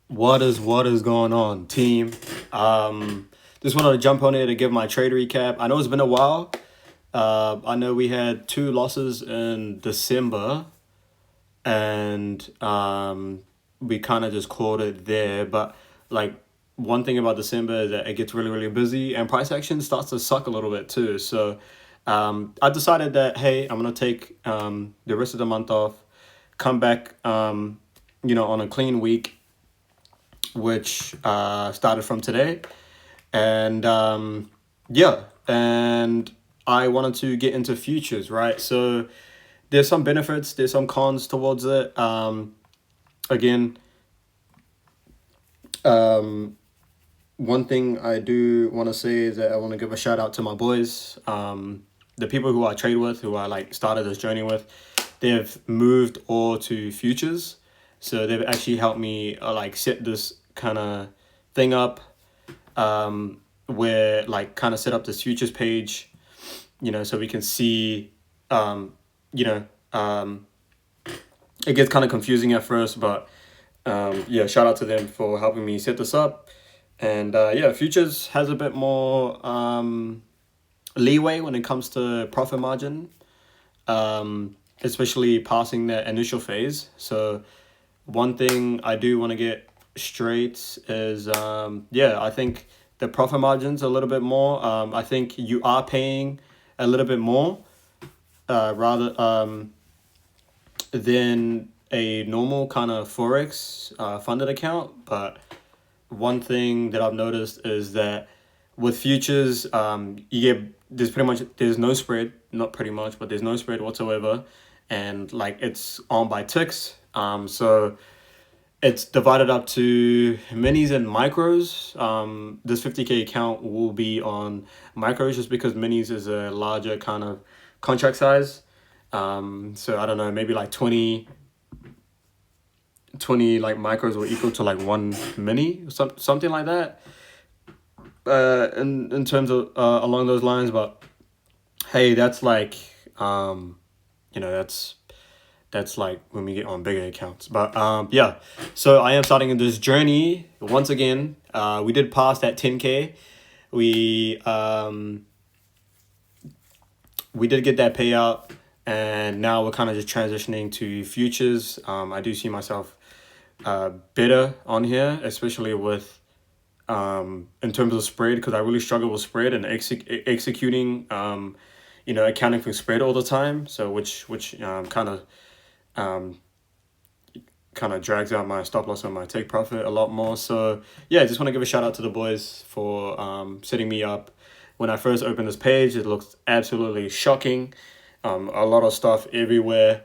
What is going on, team? Just wanted to jump on here to give my trade recap. I know it's been a while. I know we had two losses in December, and we kind of just called it there. But like one thing about December is that it gets really really busy, and price action starts to suck a little bit too. So I decided that hey, I'm gonna take the rest of the month off, come back on a clean week which started from today. And yeah, and I wanted to get into futures, right? So there's some benefits, there's some cons towards it. Again, um, one thing I do want to say is that I want to give a shout out to my boys, the people who I trade with, who I like started this journey with. They've moved all to futures, so they've actually helped me like set this kind of thing up, where like kind of set up this futures page, so we can see, um, you know, um, it gets kind of confusing at first, but yeah, shout out to them for helping me set this up. And yeah, futures has a bit more leeway when it comes to profit margin, especially passing that initial phase. So one thing I do want to get straight is yeah, I think the profit margin's a little bit more. I think you are paying a little bit more rather than a normal kind of forex funded account. But one thing that I've noticed is that with futures, you get there's no spread, not pretty much, but there's no spread whatsoever, and like it's on by ticks. So it's divided up to minis and micros. This 50K account will be on micros just because minis is a larger kind of contract size. So I don't know, maybe like 20 like micros will equal to like one mini, something like that. In terms of along those lines, but hey, that's like that's like when we get on bigger accounts. But yeah, so I am starting in this journey once again. We did pass that 10K. We we did get that payout, and now we're kind of just transitioning to futures. I do see myself better on here, especially with in terms of spread, because I really struggle with spread and executing accounting for spread all the time. So which um, kind of drags out my stop loss and my take profit a lot more. So yeah, I just want to give a shout out to the boys for setting me up. When I first opened this page, it looks absolutely shocking. A lot of stuff everywhere.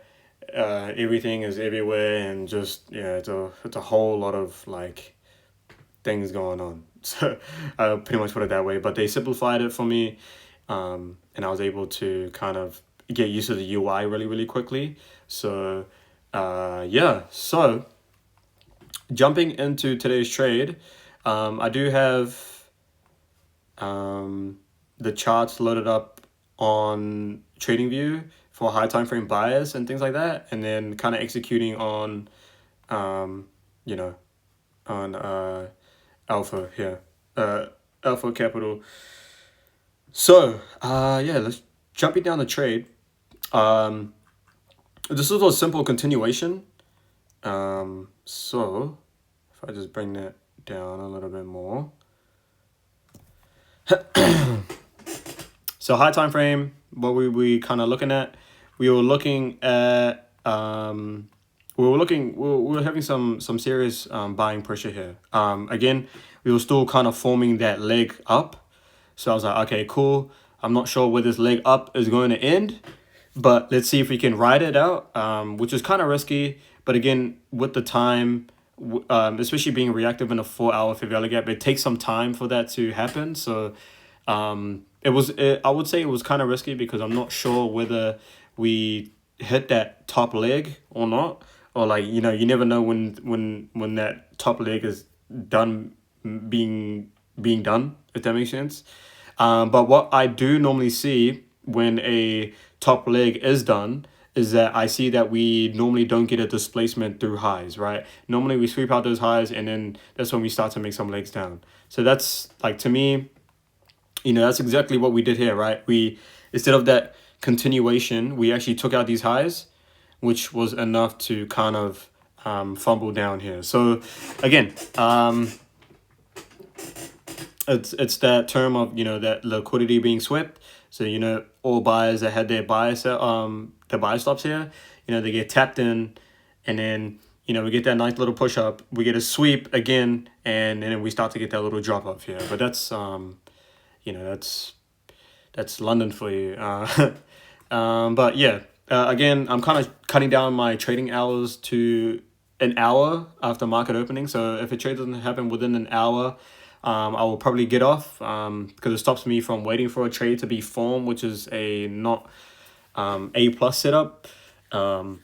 Everything is everywhere, and just yeah, it's a whole lot of like things going on. So I pretty much put it that way. But they simplified it for me, and I was able to kind of get used to the UI really really quickly. So yeah, so jumping into today's trade, I do have the charts loaded up on TradingView for high time frame buyers and things like that, and then kind of executing on, you know, on Alpha here, Alpha Capital. So yeah, let's jump it down the trade. Um, this is a simple continuation. So if I just bring that down a little bit more. So high time frame, what we kind of looking at? We were looking at we were having some serious buying pressure here. Again, we were still kind of forming that leg up. So I was like, okay, cool. I'm not sure where this leg up is going to end, but let's see if we can ride it out, which is kind of risky. But again, with the time, especially being reactive in a 4 hour favela gap, it takes some time for that to happen. So I would say it was kind of risky because I'm not sure whether we hit that top leg or not, or like you never know when that top leg is done being done, if that makes sense. But what I do normally see when a top leg is done is that I see that we normally don't get a displacement through highs, right? Normally we sweep out those highs, and then that's when we start to make some legs down. So that's like, to me, that's exactly what we did here, right? We, instead of that continuation, we actually took out these highs, which was enough to kind of fumble down here. So again, it's that term of, that liquidity being swept. So all buyers that had their buy stops here, they get tapped in, and then we get that nice little push up, we get a sweep again, and then we start to get that little drop off here. But that's that's London for you. But yeah, again, I'm kind of cutting down my trading hours to an hour after market opening. So if a trade doesn't happen within an hour, I will probably get off, because it stops me from waiting for a trade to be formed, which is a not A plus setup. And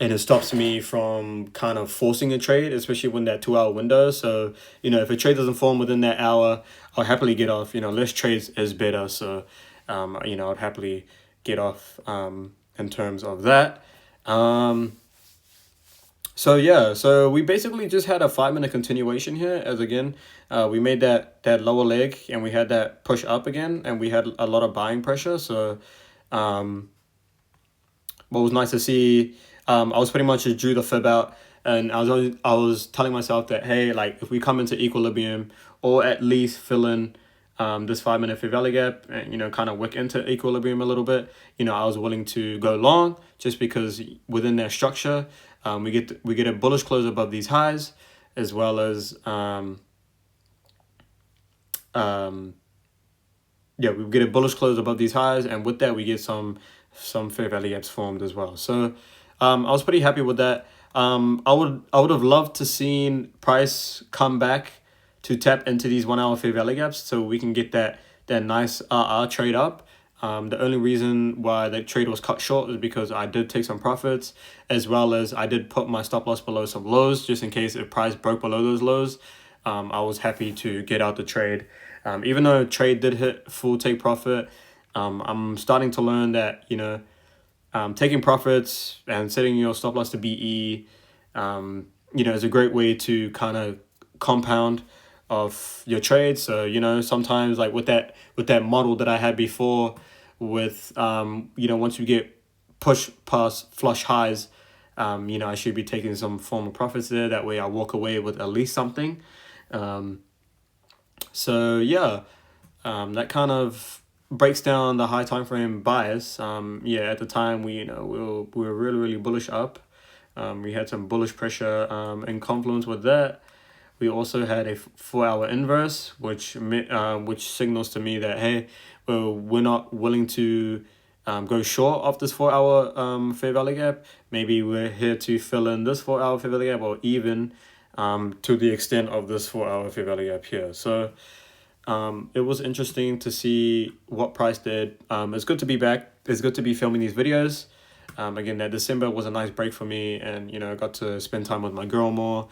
it stops me from kind of forcing a trade, especially when that 2 hour window. So, if a trade doesn't form within that hour, I'll happily get off. Less trades is better. So, I'd happily get off in terms of that. So yeah, so we basically just had a 5 minute continuation here, as again, we made that lower leg, and we had that push up again, and we had a lot of buying pressure. So, what was nice to see, I was pretty much just drew the fib out, and I was telling myself that, hey, like, if we come into equilibrium, or at least fill in this 5 minute fair value gap, and kind of wick into equilibrium a little bit, I was willing to go long, just because within that structure, we get a bullish close above these highs, as well as we get a bullish close above these highs, and with that we get some fair value gaps formed as well. So I was pretty happy with that. I would have loved to seen price come back to tap into these 1 hour fair value gaps, so we can get that nice RR trade up. The only reason why the trade was cut short is because I did take some profits, as well as I did put my stop loss below some lows, just in case if price broke below those lows. I was happy to get out the trade. Even though trade did hit full take profit, I'm starting to learn that, taking profits and setting your stop loss to BE, is a great way to kind of compound of your trades. So, sometimes, like with that model that I had before, with once you get push past flush highs, I should be taking some form of profits there. That way I walk away with at least something. So yeah, that kind of breaks down the high time frame bias. At the time we were really, really bullish up. We had some bullish pressure in confluence with that. We also had a 4 hour inverse, which signals to me that, hey, we're not willing to go short of this 4 hour fair value gap. Maybe we're here to fill in this 4 hour fair value gap, or even to the extent of this 4 hour fair value gap here. So it was interesting to see what price did. It's good to be back. It's good to be filming these videos. Again, that December was a nice break for me, and I got to spend time with my girl more,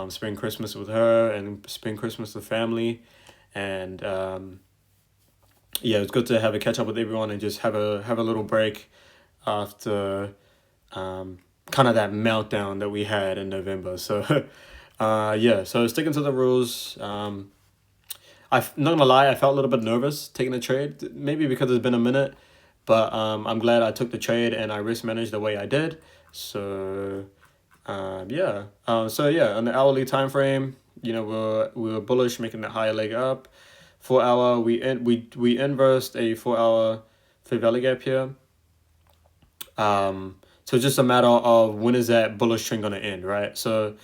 spend Christmas with her, and spend Christmas with family. And it's good to have a catch up with everyone, and just have a little break after kind of that meltdown that we had in November. So so sticking to the rules. I'm not gonna lie, I felt a little bit nervous taking the trade, maybe because it's been a minute, but I'm glad I took the trade and I risk managed the way I did. So on the hourly time frame, we were bullish, making that higher leg up. 4 hour, we inversed a 4 hour fair value gap here. So it's just a matter of when is that bullish trend gonna end, right? So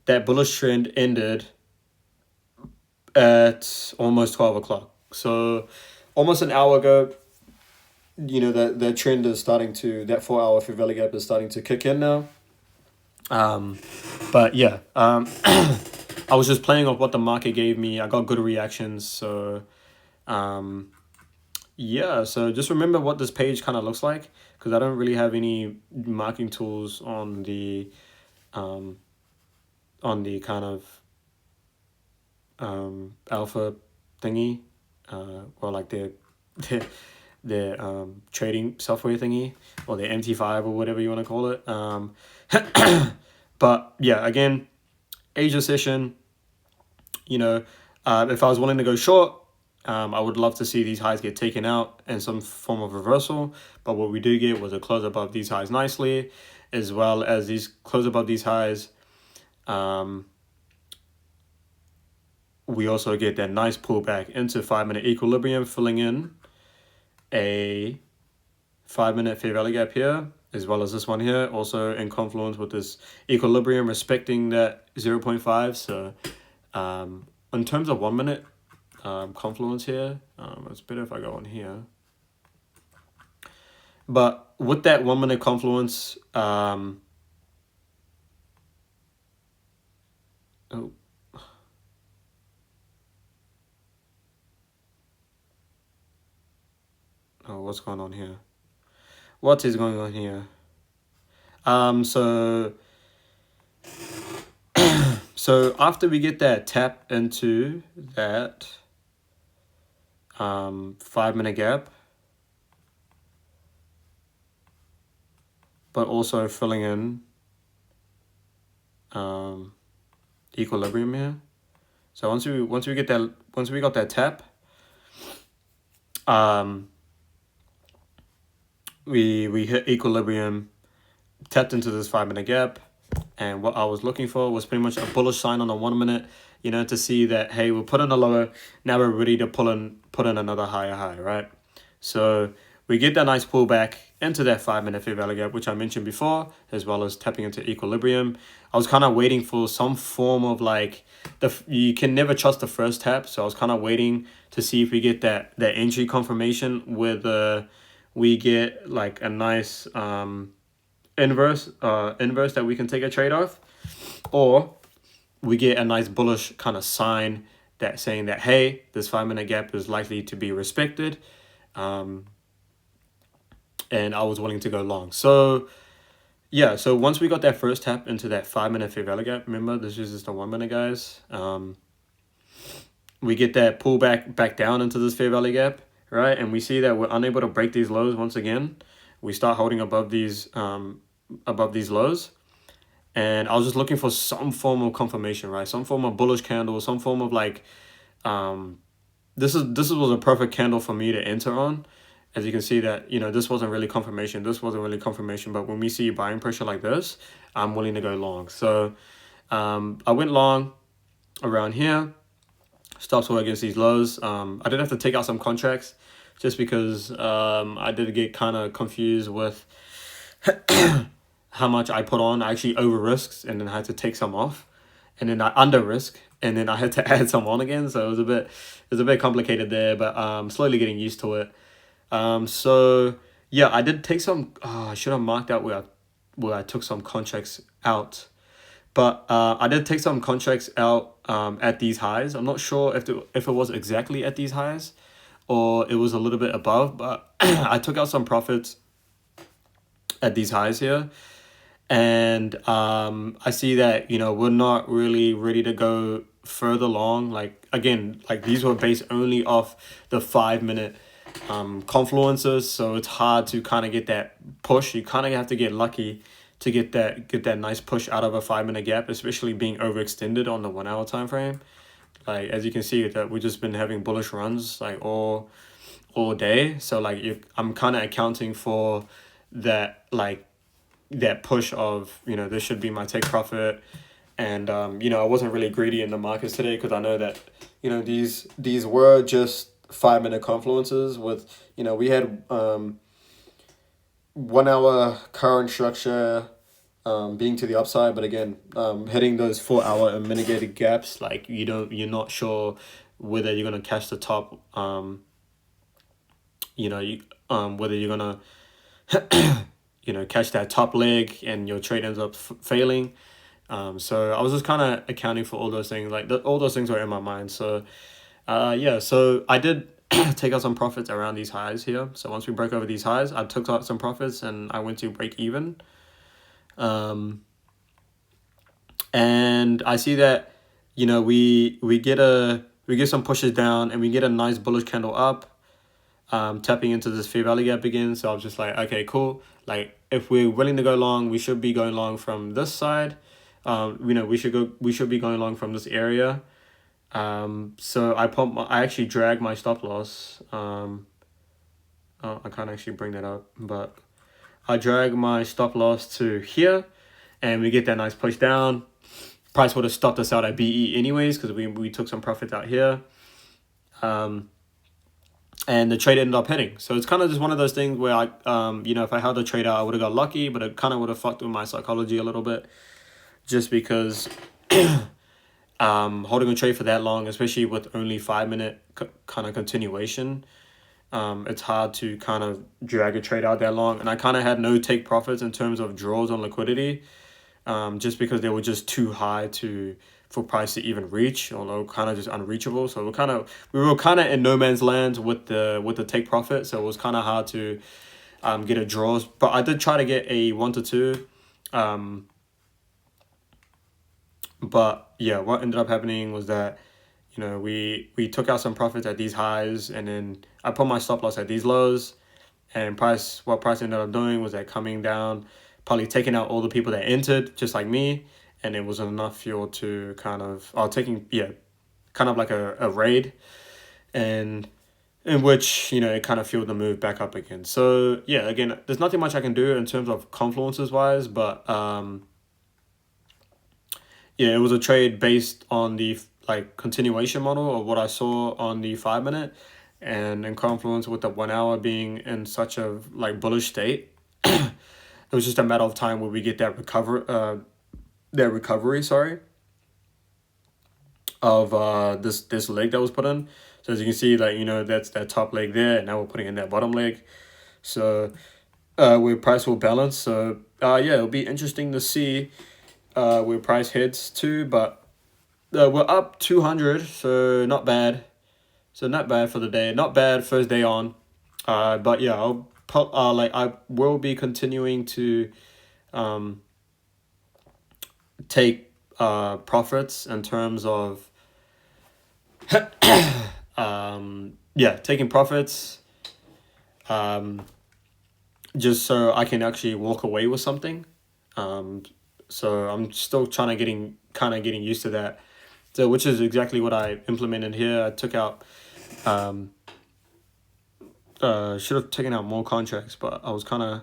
that bullish trend ended at almost 12 o'clock. So almost an hour ago, that trend is starting to, that 4 hour fair value gap is starting to kick in now. But yeah, I was just playing off what the market gave me. I got good reactions. So so just remember what this page kind of looks like, because I don't really have any marking tools on the kind of alpha thingy, or like the their trading software thingy, or their MT5 or whatever you want to call it. But yeah, again, Asia session, you know, if I was willing to go short, I would love to see these highs get taken out in some form of reversal. But what we do get was a close above these highs nicely, as well as these close above these highs. We also get that nice pullback into 5-minute equilibrium, filling in a 5-minute fair value gap here, as well as this one here, also in confluence with this equilibrium, respecting that 0.5. So in terms of 1-minute confluence here, it's better if I go on here. But with that 1-minute confluence, oh, what's going on here? What is going on here? So after we get that tap into that 5-minute gap, but also filling in equilibrium here. So once we got that tap, we hit equilibrium, tapped into this 5-minute gap, and what I was looking for was pretty much a bullish sign on a 1-minute, to see that, hey, we'll put in a lower, now we're ready to put in another higher high, right? So we get that nice pullback into that 5-minute fair value gap, which I mentioned before, as well as tapping into equilibrium. I was kind of waiting for some form of you can never trust the first tap, so I was kind of waiting to see if we get that entry confirmation with we get like a nice inverse that we can take a trade off, or we get a nice bullish kind of sign that saying that, hey, this 5-minute gap is likely to be respected, and I was willing to go long. So yeah, so once we got that first tap into that 5-minute fair value gap, remember this is just a 1-minute, guys, we get that pullback back down into this fair value gap, right? And we see that we're unable to break these lows once again. We start holding above these lows, and I was just looking for some form of confirmation, right? Some form of bullish candle, some form of this was a perfect candle for me to enter on. As you can see that, this wasn't really confirmation. This wasn't really confirmation, but when we see buying pressure like this, I'm willing to go long. So I went long around here. Stops were against these lows. I did have to take out some contracts just because I did get kind of confused with how much I put on. I actually over risked and then I had to take some off, and then I under risk and then I had to add some on again. So it was a bit complicated there, but slowly getting used to it. So yeah, I did take some. I should have marked out where I took some contracts out. But I did take some contracts out at these highs. I'm not sure if it was exactly at these highs or it was a little bit above, but I took out some profits at these highs here. And I see that, we're not really ready to go further long. Like, again, these were based only off the 5-minute confluences. So it's hard to kind of get that push. You kind of have to get lucky to get that nice push out of a 5-minute gap, especially being overextended on the 1 hour time frame. Like, as you can see, that we've just been having bullish runs all day. So I'm kind of accounting for that, that push of, this should be my take profit. And I wasn't really greedy in the markets today because I know that these were just 5-minute confluences with, we had 1 hour current structure being to the upside, but again, hitting those 4 hour and mitigated gaps, you're not sure whether you're gonna catch the top. Whether you're gonna catch that top leg and your trade ends up failing. So I was just kind of accounting for all those things. All those things were in my mind. So so I did take out some profits around these highs here. So once we break over these highs, I took out some profits and I went to break even. And I see that, we get some pushes down and we get a nice bullish candle up. tapping into this fair value gap again. So I was just like, okay, cool. Like if we're willing to go long, we should be going long from this side. We should be going long from this area. So I actually dragged my stop loss. I can't actually bring that up, but I drag my stop loss to here, and we get that nice push down. Price would have stopped us out at BE anyways, because we took some profits out here. And the trade ended up hitting. So it's kind of just one of those things where if I held the trade out, I would have got lucky, but it kind of would have fucked with my psychology a little bit, just because holding a trade for that long, especially with only 5 minute kind of continuation, it's hard to kind of drag a trade out that long. And I kind of had no take profits in terms of draws on liquidity, just because they were just too high for price to even reach, although kind of just unreachable. So we were kind of in no man's land with the take profit. So it was kind of hard to get a draws. But I did try to get a 1 to 2. But yeah, what ended up happening was that, we took out some profits at these highs, and then I put my stop loss at these lows, and what price ended up doing was that coming down, probably taking out all the people that entered just like me, and it was enough fuel to kind of like a raid, and in which it kind of fueled the move back up again. So yeah, again, there's nothing much I can do in terms of confluences wise, but it was a trade based on the continuation model of what I saw on the 5 minute, and in confluence with the 1 hour being in such a bullish state. It was just a matter of time where we get that recovery, sorry, of this leg that was put in. So as you can see, that's that top leg there, and now we're putting in that bottom leg. So where price will balance. So it'll be interesting to see where price heads to, but we're up 200, so not bad. So not bad for the day, not bad first day on. But yeah, I will be continuing to take profits in terms of taking profits, just so I can actually walk away with something. So I'm still getting used to that. So which is exactly what I implemented here. I took out should have taken out more contracts, but I was kind of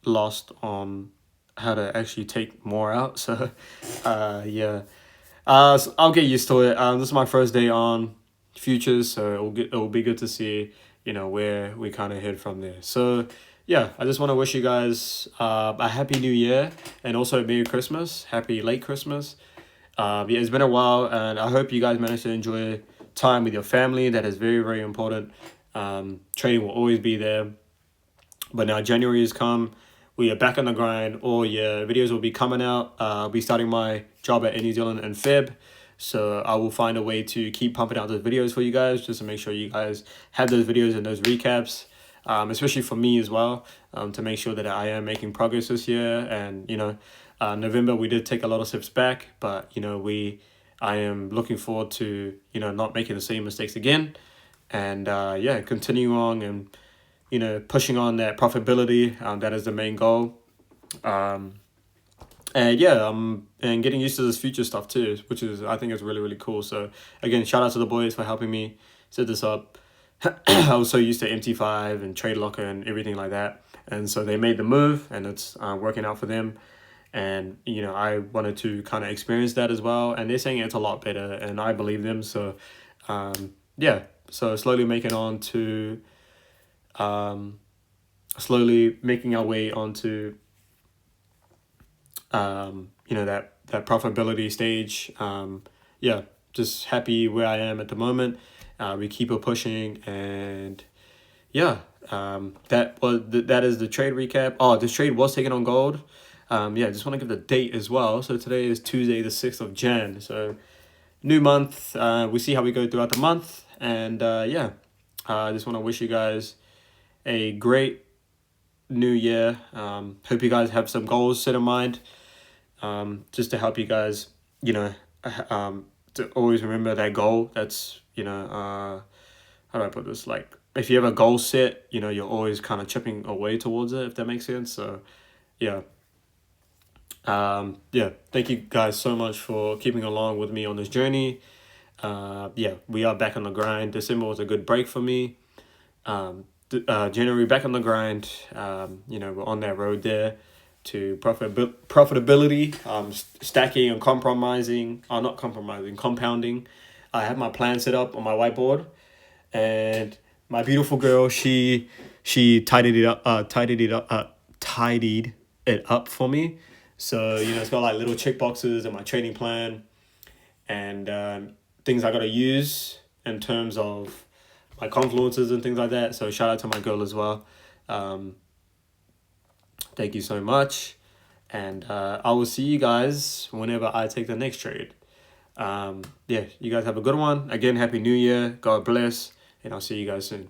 lost on how to actually take more out. So so I'll get used to it. This is my first day on futures, so it will be good to see where we kind of head from there. So yeah, I just want to wish you guys a happy new year, and also Merry Christmas, happy late Christmas. It's been a while, and I hope you guys managed to enjoy time with your family. That is very, very important. Trading will always be there, but now January has come. We are back on the grind. All year videos will be coming out. I'll be starting my job at Air New Zealand in Feb, so I will find a way to keep pumping out those videos for you guys, just to make sure you guys have those videos and those recaps, especially for me as well, to make sure that I am making progress this year. And November we did take a lot of steps back, but I am looking forward to not making the same mistakes again, and continue on and pushing on that profitability. That is the main goal. And getting used to this future stuff too, which is, I think, is really, really cool. So again, shout out to the boys for helping me set this up. I was so used to MT5 and Trade Locker and everything like that, and so they made the move, and it's working out for them. And I wanted to kind of experience that as well, and they're saying it's a lot better, and I believe them. So so slowly making our way onto that profitability stage. Just happy where I am at the moment. We keep it pushing, and that is the trade recap. Oh, this trade was taken on gold. I just want to give the date as well. So today is Tuesday, the 6th of Jan. So new month. We see how we go throughout the month. And I just want to wish you guys a great new year. Hope you guys have some goals set in mind, just to help you guys, to always remember that goal. That's, how do I put this? if you have a goal set, you know, you're always kind of chipping away towards it, if that makes sense. So yeah. Yeah, thank you guys so much for keeping along with me on this journey. Yeah, we are back on the grind. December was a good break for me. January back on the grind. You know, we're on that road there to profitability, stacking and compromising, not compromising, compounding. I have my plan set up on my whiteboard, and my beautiful girl, she tidied it up for me. So you know, it's got like little check boxes in my trading plan, and things I gotta use in terms of my confluences and things like that. So shout out to my girl as well. Um, Thank you so much, and I will see you guys whenever I take the next trade. Yeah, you guys have a good one. Again, Happy New Year. God bless, and I'll see you guys soon.